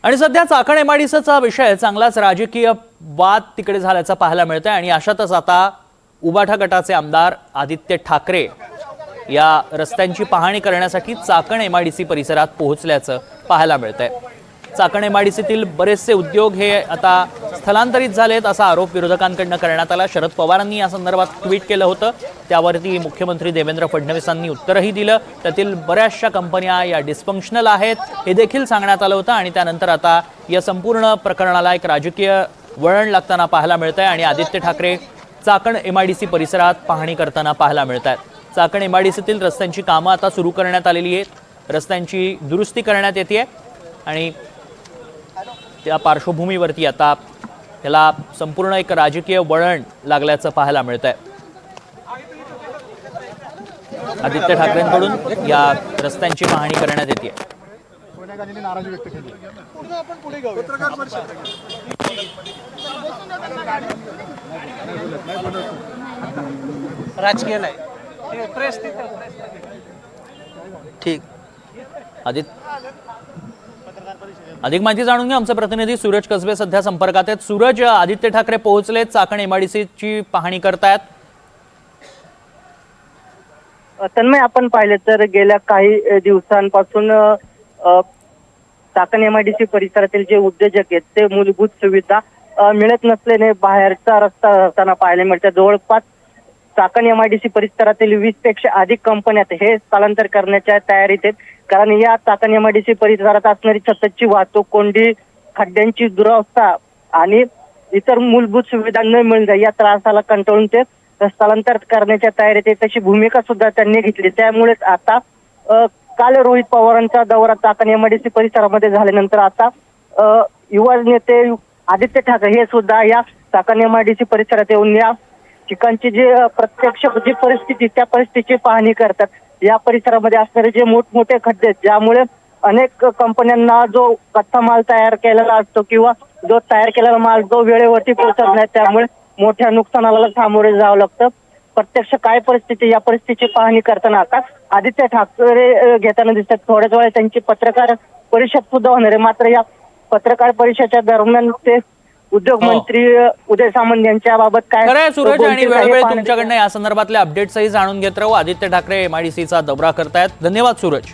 आणि सध्या चाकण एमआयडीसीचा विषय चांगलाच राजकीय वाद तिकडे झाल्याचा पाहायला मिळतंय आणि अशातच आता उबाठा गटाचे आमदार आदित्य ठाकरे या रस्त्यांची पाहणी करण्यासाठी चाकण एमआयडीसी परिसरात पोहोचल्याचं पाहायला मिळतंय। चाकण एमआयडीसीतील बरेचसे उद्योग हे आता स्थलांतरित झालेत असा आरोप विरोधकांकडून करण्यात आला। शरद पवारांनी या संदर्भात ट्विट केलं होतं, त्यावरती मुख्यमंत्री देवेंद्र फडणवीसांनी उत्तरही दिलं। त्यातील बऱ्याचशा कंपन्या या डिस्फंक्शनल आहेत हे देखील सांगण्यात आलं होतं आणि त्यानंतर आता या संपूर्ण प्रकरणाला एक राजकीय वळण लागताना पाहायला मिळतंय आणि आदित्य ठाकरे चाकण एमआयडीसी परिसरात पाहणी करताना पाहायला मिळतात। चाकण एमआयडीसीतील रस्त्यांची कामं आता सुरू करण्यात आलेली आहेत, रस्त्यांची दुरुस्ती करण्यात येते आणि त्या पार्श्वभूमीवरती आता त्याला संपूर्ण एक राजकीय वळण लागल्याचं पाहायला मिळतंय। आदित्य ठाकरेंकडून या रस्त्यांची पाहणी करण्यात येते। राजकीय नाही, ठीक। अधिक माहिती जाणून घ्या, आमचे प्रतिनिधी सूरज कसबे सध्या संपर्कात आहेत। सूरज, आदित्य ठाकरे पोहोचले, चाकण एमआयडीसीची पाहणी करतायत। तन्मय, आपण पाहिले तर गेल्या काही दिवसांपासून चाकण एमआयडीसी परिसरातील जे उद्योजक आहेत ते मूलभूत सुविधा मिळत नसल्याने बाहेरचा रस्ता असताना पाहायला मिळतात। जवळपास चाकण एमआयडीसी परिसरातील 20 पेक्षा अधिक कंपन्या हे स्थलांतर करण्याच्या तयारीत आहेत, कारण या चाकण एमआयडीसी परिसरात असणारी सततची वाहतूक कोंडी, खड्ड्यांची दुरावस्था आणि इतर मूलभूत सुविधा न मिळणे या त्रासाला कंटाळून ते स्थलांतर करण्याच्या तयारीत आहे, तशी भूमिका सुद्धा त्यांनी घेतली। त्यामुळेच आता काल रोहित पवारांचा दौरा चाकण एमआयडीसी परिसरामध्ये झाल्यानंतर आता युवा नेते आदित्य ठाकरे हे सुद्धा या चाकण एमआयडीसी परिसरात येऊन या ठिकाणची जे प्रत्यक्ष जी परिस्थिती त्या परिस्थितीची पाहणी करतात। या परिसरामध्ये असणारे जे मोठमोठे खड्डे आहेत ज्यामुळे अनेक कंपन्यांना जो कच्चा माल तयार केलेला असतो किंवा जो तयार केलेला माल जो वेळेवरती पोहोचत नाही, त्यामुळे मोठ्या नुकसानाला सामोरे जावं लागतं। प्रत्यक्ष काय परिस्थिती, या परिस्थितीची पाहणी करताना आता आदित्य ठाकरे घेताना दिसतात। थोड्याच वेळा त्यांची पत्रकार परिषद सुद्धा होणार आहे, मात्र या पत्रकार परिषदेच्या दरम्यान ते उद्योग मंत्री उदय सामंत यांच्या बाबत काय खरंय सूरज, आणि वेळोवेळी तुमच्याकडनं या संदर्भातले अपडेट्सही जाणून घेत राहू। आदित्य ठाकरे एमआयडीसीचा दौरा करतायत। धन्यवाद सूरज।